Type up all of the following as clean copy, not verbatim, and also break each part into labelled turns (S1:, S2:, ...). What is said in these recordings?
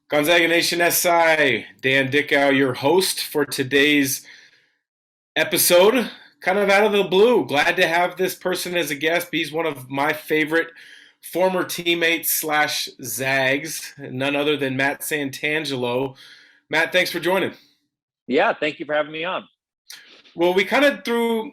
S1: Gonzaga Nation SI, Dan Dickau, your host for today's episode. Kind of out of the blue. Glad to have this person as a guest. He's one of my favorite former teammates slash Zags, none other than Matt Santangelo. Matt, thanks for joining.
S2: Yeah, thank you for having me on.
S1: Well, we kind of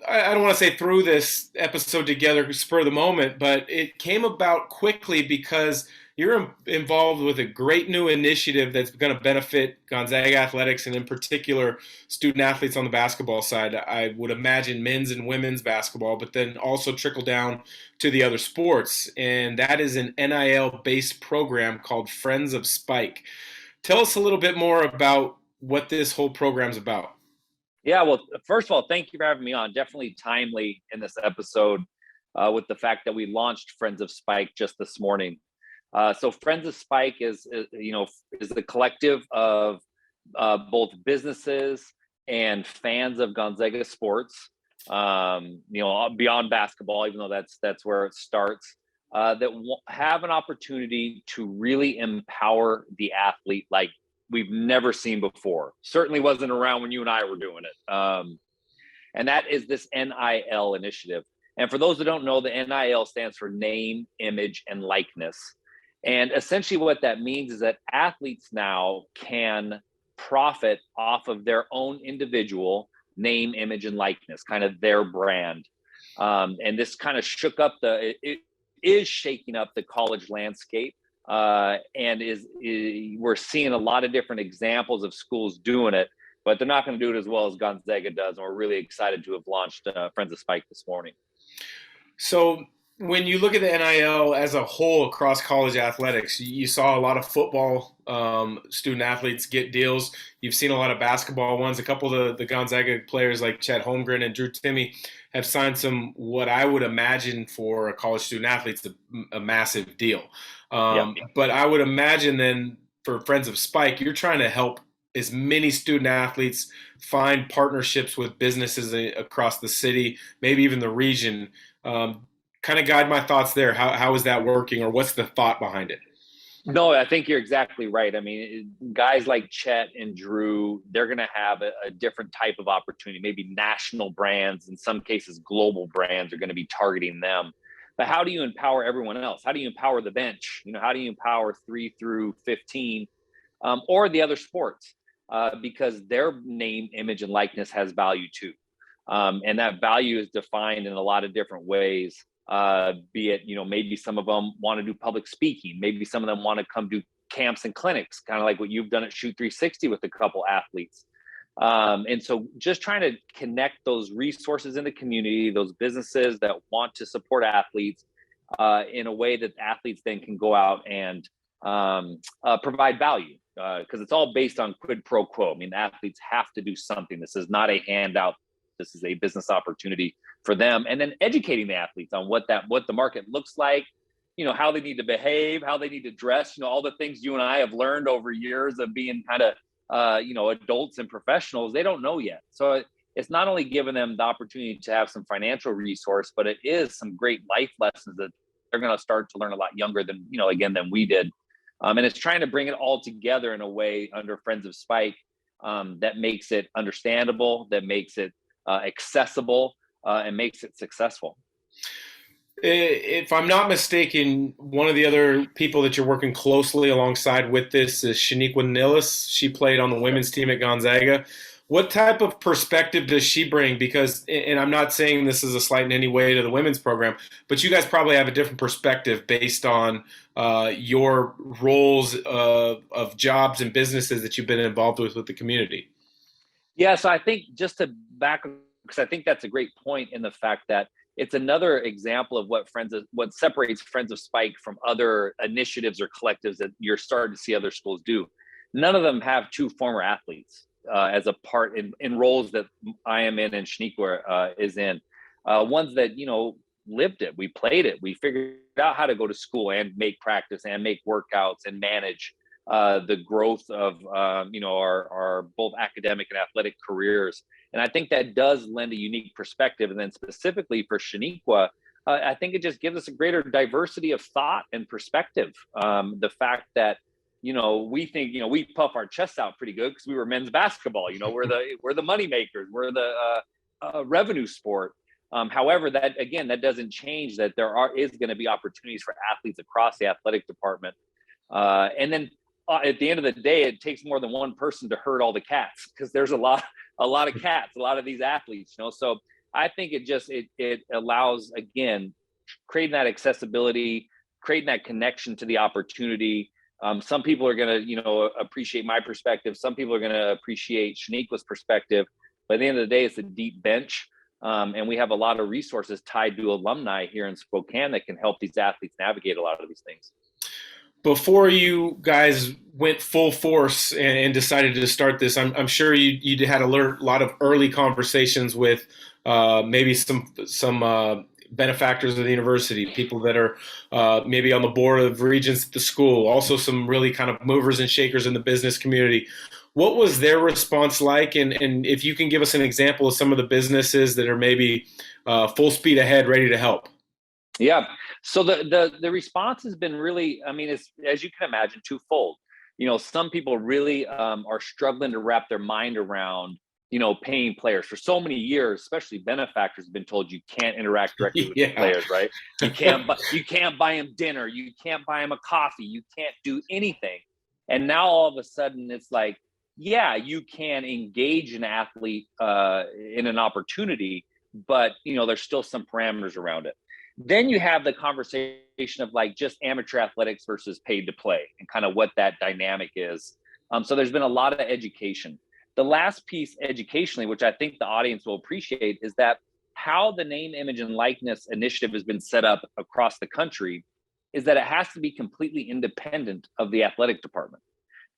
S1: I don't want to say threw this episode together spur of the moment, but it came about quickly because you're involved with a great new initiative that's going to benefit Gonzaga athletics and in particular student athletes on the basketball side. I would imagine men's and women's basketball, but then also trickle down to the other sports. And that is an NIL based program called Friends of Spike. Tell us a little bit more about what this whole program's about.
S2: Yeah, well, first of all, thank you for having me on. Definitely timely in this episode with the fact that we launched Friends of Spike just this morning. So Friends of Spike is a collective of both businesses and fans of Gonzaga sports. Beyond basketball, even though that's where it starts. That have an opportunity to really empower the athlete like we've never seen before. Certainly wasn't around when you and I were doing it. And that is this NIL initiative. And for those that don't know, the NIL stands for name, image, and likeness. And essentially what that means is that athletes now can profit off of their own individual name, image, and likeness, kind of their brand. And this kind of it is shaking up the college landscape. And we're seeing a lot of different examples of schools doing it, but they're not going to do it as well as Gonzaga does. And we're really excited to have launched Friends of Spike this morning.
S1: So when you look at the NIL as a whole across college athletics, you saw a lot of football student athletes get deals. You've seen a lot of basketball ones. A couple of the Gonzaga players like Chet Holmgren and Drew Timme have signed some what I would imagine for a college student athlete's a massive deal. But I would imagine then for Friends of Spike, you're trying to help as many student athletes find partnerships with businesses across the city, maybe even the region. Kind of guide my thoughts there. How is that working, or what's the thought behind it?
S2: No, I think you're exactly right. I mean, guys like Chet and Drew, they're going to have a different type of opportunity. Maybe national brands, in some cases, global brands are going to be targeting them. But how do you empower everyone else? How do you empower the bench? How do you empower 3 through 15 or the other sports? Because their name, image, and likeness has value too. And that value is defined in a lot of different ways. Be it, maybe some of them want to do public speaking. Maybe some of them want to come do camps and clinics, kind of like what you've done at Shoot 360 with a couple athletes. And so just trying to connect those resources in the community, those businesses that want to support athletes in a way that athletes then can go out and provide value. Because it's all based on quid pro quo. I mean, athletes have to do something. This is not a handout. This is a business opportunity for them. And then educating the athletes on what the market looks like, how they need to behave, how they need to dress, all the things you and I have learned over years of being kind of, adults and professionals, they don't know yet. So it's not only giving them the opportunity to have some financial resource, but it is some great life lessons that they're going to start to learn a lot younger than, than we did. And it's trying to bring it all together in a way under Friends of Spike that makes it understandable, that makes it accessible, and makes it successful.
S1: If I'm not mistaken, one of the other people that you're working closely alongside with this is Shaniqua Nillis. She played on the women's team at Gonzaga. What type of perspective does she bring? Because, and I'm not saying this is a slight in any way to the women's program, but you guys probably have a different perspective based on your roles of jobs and businesses that you've been involved with the community.
S2: Yeah, so I think just to back, because I think that's a great point in the fact that it's another example of what separates Friends of Spike from other initiatives or collectives that you're starting to see other schools do. None of them have two former athletes as a part in roles that I am in and Shaniqua is in. Ones that, lived it, we played it, we figured out how to go to school and make practice and make workouts and manage the growth of our both academic and athletic careers. And I think that does lend a unique perspective. And then specifically for Shaniqua, I think it just gives us a greater diversity of thought and perspective. The fact that we think, we puff our chests out pretty good because we were men's basketball. We're the money makers. We're the revenue sport. However, that doesn't change that is going to be opportunities for athletes across the athletic department. And then at the end of the day, it takes more than one person to herd all the cats, because there's a lot of cats, a lot of these athletes. So I think it allows, again, creating that accessibility, creating that connection to the opportunity. Some people are going to, appreciate my perspective. Some people are going to appreciate Shaniqua's perspective. But at the end of the day, it's a deep bench. And we have a lot of resources tied to alumni here in Spokane that can help these athletes navigate a lot of these things.
S1: Before you guys went full force and decided to start this, I'm sure you had a lot of early conversations with maybe some benefactors of the university, people that are maybe on the board of regents at the school, also some really kind of movers and shakers in the business community. What was their response like? And if you can give us an example of some of the businesses that are maybe full speed ahead, ready to help.
S2: Yeah. So the response has been really, it's, as you can imagine, twofold. Some people really are struggling to wrap their mind around, paying players. For so many years, especially benefactors, have been told you can't interact directly with the players, right? You can't buy them dinner. You can't buy them a coffee. You can't do anything. And now all of a sudden it's like, yeah, you can engage an athlete in an opportunity, but there's still some parameters around it. Then you have the conversation of like just amateur athletics versus paid to play, and kind of what that dynamic is. So there's been a lot of education. The last piece educationally, which I think the audience will appreciate, is that how the name, image, and likeness initiative has been set up across the country is that it has to be completely independent of the athletic department.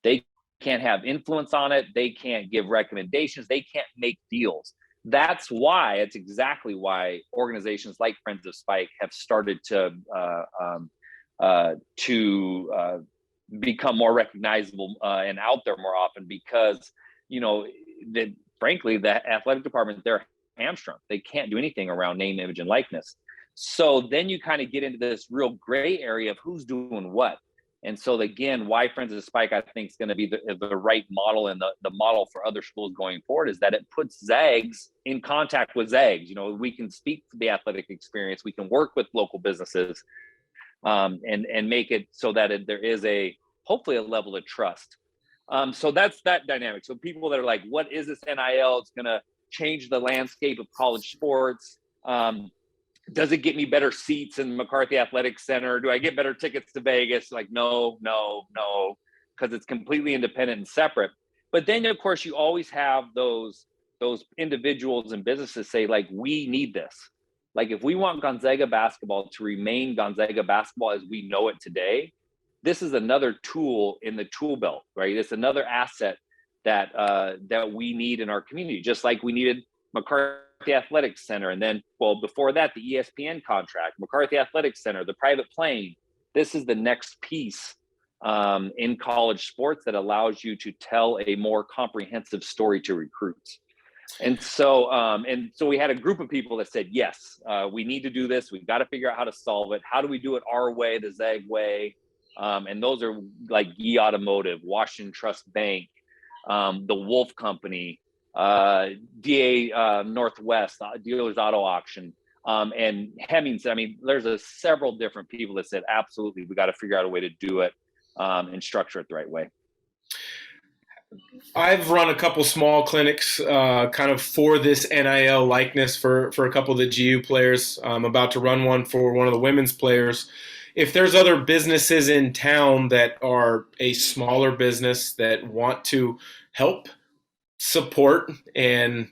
S2: They can't have influence on it. They can't give recommendations. They can't make deals. It's exactly why organizations like Friends of Spike have started to become more recognizable and out there more often, because, frankly, the athletic department, they're hamstrung. They can't do anything around name, image, and likeness. So then you kind of get into this real gray area of who's doing what. And so again, why Friends of Spike, I think, is going to be the right model, and the model for other schools going forward, is that it puts Zags in contact with Zags. We can speak to the athletic experience. We can work with local businesses and make it so that there is hopefully a level of trust. So that's that dynamic. So people that are like, what is this NIL? It's going to change the landscape of college sports. Does it get me better seats in McCarthy Athletic Center? Do I get better tickets to Vegas? Like, no, because it's completely independent and separate. But then, of course, you always have those individuals and businesses say, like, we need this. Like, if we want Gonzaga basketball to remain Gonzaga basketball as we know it today, this is another tool in the tool belt, right? It's another asset that we need in our community, just like we needed McCarthy Athletic Center. And then, before that, the ESPN contract, McCarthy Athletic Center, the private plane. This is the next piece in college sports that allows you to tell a more comprehensive story to recruits. And so we had a group of people that said, yes, we need to do this. We've got to figure out how to solve it. How do we do it our way, the Zag way? And those are like Gee Automotive, Washington Trust Bank, the Wolf Company, DA Northwest, Dealers Auto Auction, and Hemmings. There's several different people that said, absolutely, we got to figure out a way to do it and structure it the right way.
S1: I've run a couple small clinics kind of for this NIL likeness for a couple of the GU players. I'm about to run one for one of the women's players. If there's other businesses in town that are a smaller business that want to help support and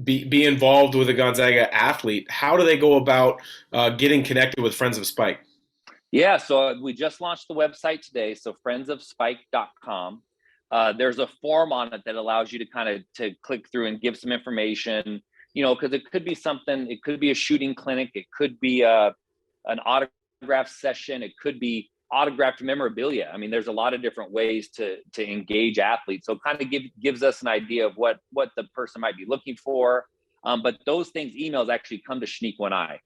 S1: be involved with a Gonzaga athlete, how do they go about getting connected with Friends of Spike?
S2: Yeah, so we just launched the website today, so friendsofspike.com. There's a form on it that allows you to kind of to click through and give some information, because it could be something, it could be a shooting clinic, it could be an autograph session, it could be autographed memorabilia. There's a lot of different ways to engage athletes. So it kind of gives us an idea of what the person might be looking for. But those things, emails actually come to Shaniqua and I.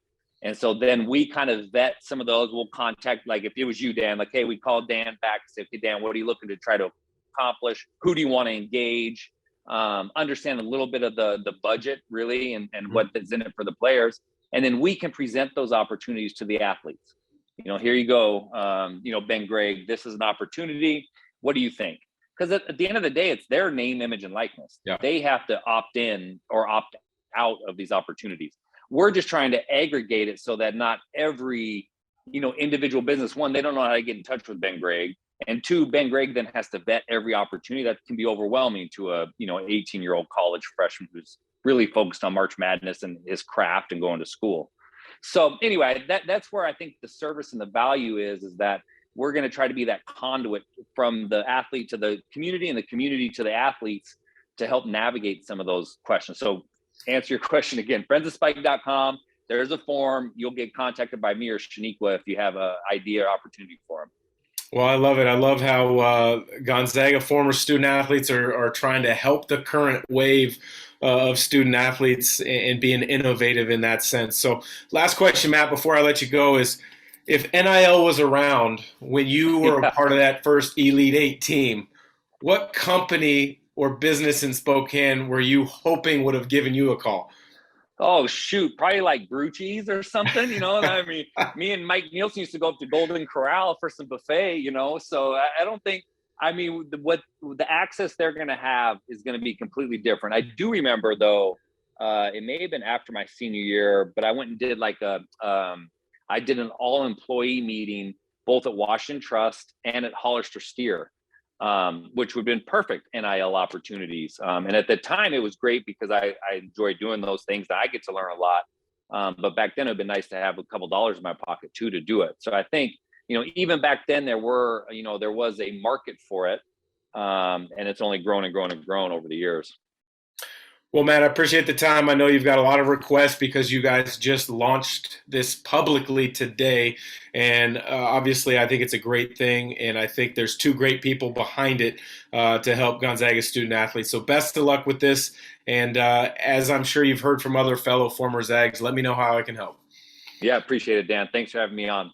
S2: And so then we kind of vet some of those. We'll contact, like if it was you, Dan, like, hey, we called Dan back and say, okay, Dan, what are you looking to try to accomplish? Who do you want to engage? Understand a little bit of the budget really and what is in it for the players. And then we can present those opportunities to the athletes. Here you go. Ben Gregg, this is an opportunity. What do you think? Because at the end of the day, it's their name, image, and likeness. Yeah. They have to opt in or opt out of these opportunities. We're just trying to aggregate it so that not every, individual business, one, they don't know how to get in touch with Ben Gregg. And two, Ben Gregg then has to vet every opportunity. That can be overwhelming to a, 18-year-old college freshman who's really focused on March Madness and his craft and going to school. So anyway, that's where I think the service and the value is that we're going to try to be that conduit from the athlete to the community and the community to the athletes to help navigate some of those questions. So answer your question again, friendsofspike.com. There's a form. You'll get contacted by me or Shaniqua if you have an idea or opportunity for them.
S1: Well, I love it. I love how Gonzaga former student athletes are trying to help the current wave of student athletes and being innovative in that sense. So last question, Matt, before I let you go is, if NIL was around when you were a part of that first Elite Eight team, what company or business in Spokane were you hoping would have given you a call?
S2: Oh, shoot. Probably like Brew Cheese or something, I mean, me and Mike Nielsen used to go up to Golden Corral for some buffet, so I don't think, what the access they're going to have is going to be completely different. I do remember, though, it may have been after my senior year, but I went and did I did an all-employee meeting both at Washington Trust and at Hollister Steer, which would have been perfect NIL opportunities. And at the time, it was great because I enjoyed doing those things. I get to learn a lot. But back then, it would have been nice to have a couple dollars in my pocket, too, to do it. So I think, even back then, there was a market for it. And it's only grown and grown and grown over the years.
S1: Well, Matt, I appreciate the time. I know you've got a lot of requests because you guys just launched this publicly today. And obviously, I think it's a great thing. And I think there's two great people behind it to help Gonzaga student athletes. So best of luck with this. And as I'm sure you've heard from other fellow former Zags, let me know how I can help.
S2: Yeah, appreciate it, Dan. Thanks for having me on.